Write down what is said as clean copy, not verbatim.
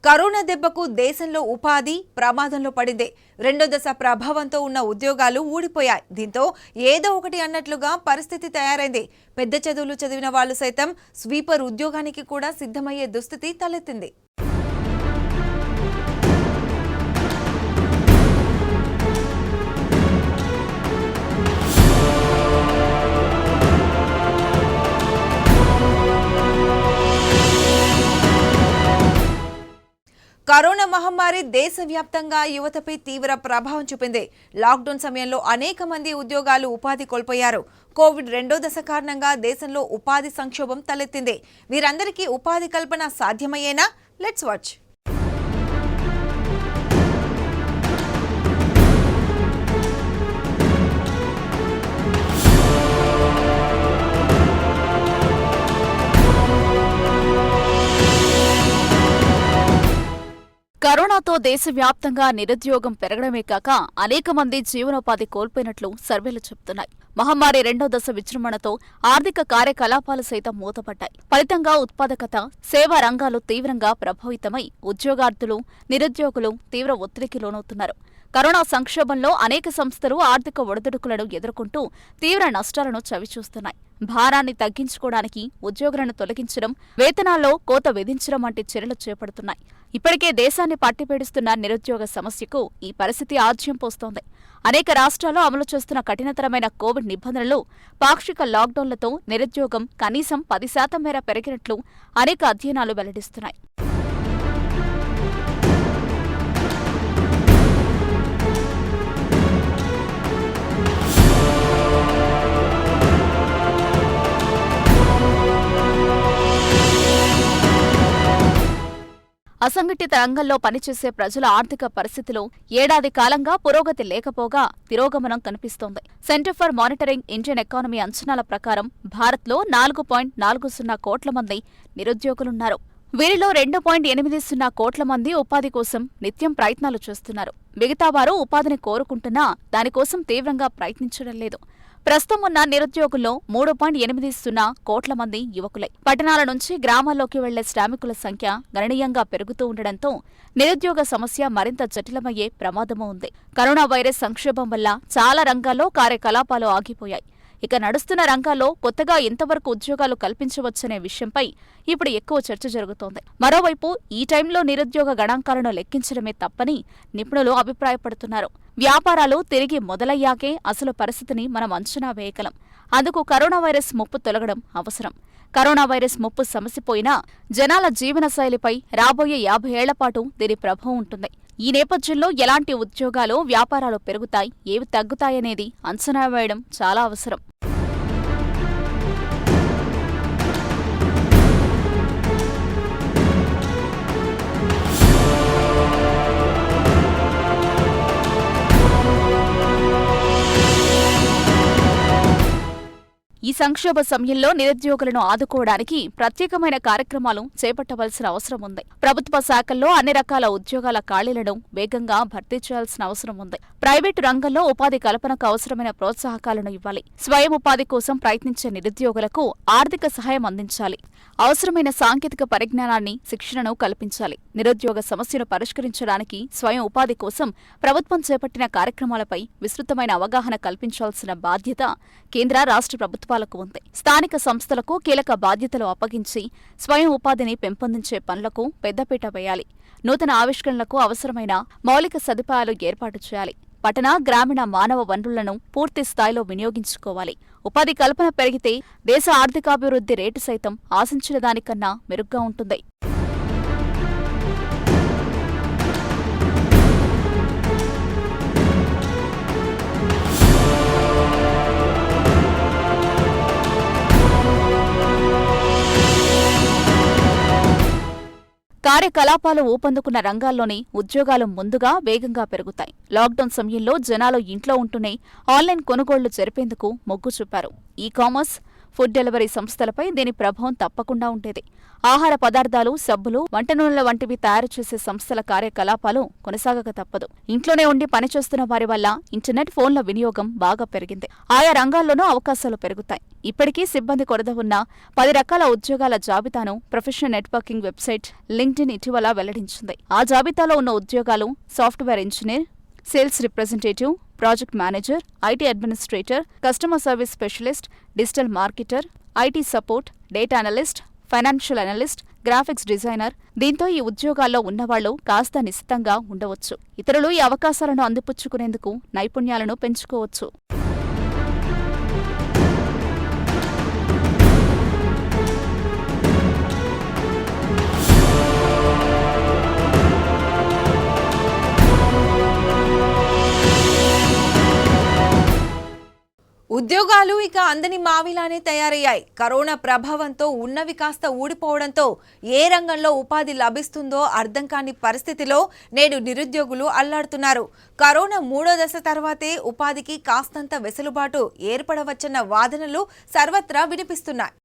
Corona దెబ్బకు దేశంలో ఉపాధి ప్రమాదంలో పడింది. రెండో దశ ప్రభావంతో ఉన్న ఉద్యోగాలు ఊడిపోయాయి. దీంతో ఏదో ఒకటి అన్నట్లుగా పరిస్థితి తయారైంది. పెద్ద చదువులు చదివిన వాళ్లు సైతం స్వీపర్ ఉద్యోగానికి కూడా సిద్ధమయ్యే దుస్థితి తలెత్తింది. కరోనా మహమ్మారి దేశవ్యాప్తంగా యువతపై తీవ్ర ప్రభావం చూపింది. లాక్డౌన్ సమయంలో అనేక మంది ఉద్యోగాలు ఉపాధి కోల్పోయారు. కోవిడ్ రెండో దశ కారణంగా దేశంలో ఉపాధి సంక్షోభం తలెత్తింది. వీరందరికీ ఉపాధి కల్పన సాధ్యమయ్యేనా? Let's watch. కరోనాతో దేశవ్యాప్తంగా నిరుద్యోగం పెరగడమే కాక అనేక మంది జీవనోపాధి కోల్పోయినట్లు సర్వేలు చెబుతున్నాయి. మహమ్మారి రెండో దశ విజృంభణతో ఆర్థిక కార్యకలాపాలు సైతం మూతపడ్డాయి. ఫలితంగా ఉత్పాదకత, సేవా రంగాలు తీవ్రంగా ప్రభావితమై ఉద్యోగార్థులు, నిరుద్యోగులు తీవ్ర ఒత్తిడికి లోనవుతున్నారు. కరోనా సంక్షోభంలో అనేక సంస్థలు ఆర్థిక ఒడిదుడుకులను ఎదుర్కొంటూ తీవ్ర నష్టాలను చవిచూస్తున్నాయి. భారాన్ని తగ్గించుకోవడానికి ఉద్యోగులను తొలగించడం, వేతనాల్లో కోత విధించడం వంటి చర్యలు చేపడుతున్నాయి. ఇప్పటికే దేశాన్ని పట్టిపేడుస్తున్న నిరుద్యోగ సమస్యకు ఈ పరిస్థితి ఆజ్యం పోస్తోంది. అనేక రాష్ట్రాల్లో అమలు చేస్తున్న కఠినతరమైన కోవిడ్ నిబంధనలు, పాక్షిక లాక్డౌన్లతో నిరుద్యోగం కనీసం 10% మేర పెరిగినట్లు అనేక అధ్యయనాలు వెల్లడిస్తున్నాయి. అసంఘటిత రంగంలో పనిచేసే ప్రజల ఆర్థిక పరిస్థితిలో ఏడాది కాలంగా పురోగతి లేకపోగా తిరోగమనం కనిపిస్తోంది. Centre for monitoring Indian economy అంచనాల ప్రకారం భారత్లో 4.40 కోట్ల మంది నిరుద్యోగులున్నారు. వీరిలో 2.80 కోట్ల మంది ఉపాధి కోసం నిత్యం ప్రయత్నాలు చేస్తున్నారు. మిగతా వారు ఉపాధిని కోరుకుంటున్నా దానికోసం తీవ్రంగా ప్రయత్నించడం లేదు. ప్రస్తుతం ఉన్న నిరుద్యోగుల్లో 3.80 కోట్ల మంది యువకులే. పట్టణాల నుంచి గ్రామాల్లోకి వెళ్లే శ్రామికుల సంఖ్య గణనీయంగా పెరుగుతూ ఉండడంతో నిరుద్యోగ సమస్య మరింత జటిలమయ్యే ప్రమాదమూ ఉంది. కరోనా వైరస్ సంక్షోభం వల్ల చాలా రంగాల్లో కార్యకలాపాలు ఆగిపోయాయి. ఇక నడుస్తున్న రంగాల్లో కొత్తగా ఎంతవరకు ఉద్యోగాలు కల్పించవచ్చనే విషయంపై ఇప్పుడు ఎక్కువ చర్చ జరుగుతోంది. మరోవైపు ఈ టైంలో నిరుద్యోగ గణాంకాలను లెక్కించడమే తప్పని నిపుణులు అభిప్రాయపడుతున్నారు. వ్యాపారాలు తిరిగి మొదలయ్యాకే అసలు పరిస్థితిని మనం అంచనా వేయగలం. అందుకు కరోనా వైరస్ ముప్పు తొలగడం అవసరం. కరోనా వైరస్ ముప్పు సమసిపోయినా జనాల జీవనశైలిపై రాబోయే 50 ఏళ్లపాటు దీని ప్రభావం ఉంటుంది. ఈ నేపథ్యంలో ఎలాంటి ఉద్యోగాలు, వ్యాపారాలు పెరుగుతాయి, ఏవి తగ్గుతాయనేది అంచనా వేయడం చాలా అవసరం. ఈ సంక్షోభ సమయంలో నిరుద్యోగులను ఆదుకోవడానికి ప్రత్యేకమైన కార్యక్రమాలు చేపట్టవలసిన అవసరం ఉంది. ప్రభుత్వ శాఖల్లో అన్ని రకాల ఉద్యోగాల ఖాళీలను వేగంగా భర్తీ చేయాల్సిన అవసరం ఉంది. ప్రైవేటు రంగంలో ఉపాధి కల్పనకు అవసరమైన ప్రోత్సాహకాలను ఇవ్వాలి. స్వయం ఉపాధి కోసం ప్రయత్నించే నిరుద్యోగులకు ఆర్థిక సహాయం అందించాలి. అవసరమైన సాంకేతిక పరిజ్ఞానాన్ని, శిక్షణను కల్పించాలి. నిరుద్యోగ సమస్యను పరిష్కరించడానికి స్వయం ఉపాధి కోసం ప్రభుత్వం చేపట్టిన కార్యక్రమాలపై విస్తృతమైన అవగాహన కల్పించాల్సిన బాధ్యత కేంద్ర, రాష్ట్ర ప్రభుత్వాలకు ఉంది. స్థానిక సంస్థలకు కీలక బాధ్యతలు అప్పగించి స్వయం ఉపాధిని పెంపొందించే పనులకు పెద్దపీట వేయాలి. నూతన ఆవిష్కరణలకు అవసరమైన మౌలిక సదుపాయాలు ఏర్పాటు చేయాలి. పట్టణ, గ్రామీణ మానవ వనరులను పూర్తి స్థాయిలో వినియోగించుకోవాలి. ఉపాధి కల్పన పెరిగితే దేశ ఆర్థికాభివృద్ధి రేటు సైతం ఆశించిన దానికన్నా మెరుగ్గా ఉంటుంది. కార్యకలాపాలు ఊపందుకున్న రంగాల్లోనే ఉద్యోగాలు ముందుగా వేగంగా పెరుగుతాయి. లాక్డౌన్ సమయంలో జనాలు ఇంట్లో ఉంటూనే ఆన్లైన్ కొనుగోళ్లు జరిపేందుకు మొగ్గు చూపారు. ఈ కామర్స్, ఫుడ్ డెలివరీ సంస్థలపై దీని ప్రభావం తప్పకుండా ఉండేది. ఆహార పదార్థాలు, సబ్బులు, వంట నూనెల వంటివి తయారు చేసే సంస్థల కార్యకలాపాలు కొనసాగక తప్పదు. ఇంట్లోనే ఉండి పనిచేస్తున్న వారి వల్ల ఇంటర్నెట్, ఫోన్ల వినియోగం బాగా పెరిగింది. ఆయా రంగాల్లోనూ అవకాశాలు పెరుగుతాయి. ఇప్పటికీ సిబ్బంది కొరత ఉన్న 10 రకాల ఉద్యోగాల జాబితాను ప్రొఫెషనల్ నెట్వర్కింగ్ వెబ్సైట్ లింక్డ్ఇన్ ఇటీవల వెల్లడించింది. ఆ జాబితాలో ఉన్న ఉద్యోగాలు software engineer, sales representative, project manager, IT administrator, customer service specialist, digital marketer, IT support, data analyst, financial analyst, graphics designer. దీంతో ఈ ఉద్యోగాల్లో ఉన్నవాళ్లు కాస్త నిశితంగా ఉండవచ్చు. ఇతరులు ఈ అవకాశాలను అందిపుచ్చుకునేందుకు నైపుణ్యాలను పెంచుకోవచ్చు. ఉద్యోగాలు ఇక అందని మావిలానే తయారయ్యాయి. కరోనా ప్రభావంతో ఉన్నవి కాస్త ఊడిపోవడంతో ఏ రంగంలో ఉపాధి లభిస్తుందో అర్థం కాని పరిస్థితిలో నేడు నిరుద్యోగులు అల్లాడుతున్నారు. కరోనా 3వ దశ తర్వాతే ఉపాధికి కాస్తంత వెసులుబాటు ఏర్పడవచ్చన్న వాదనలు సర్వత్రా వినిపిస్తున్నాయి.